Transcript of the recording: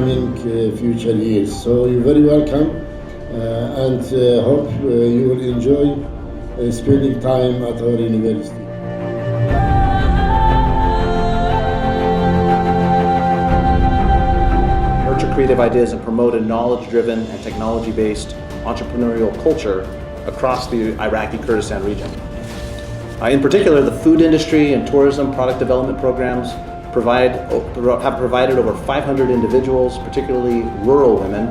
coming future years. So you're very welcome and hope you will enjoy spending time at our university. Nurture creative ideas and promote a knowledge-driven and technology-based entrepreneurial culture across the Iraqi Kurdistan region. In particular, the food industry and tourism product development programs have provided over 500 individuals, particularly rural women,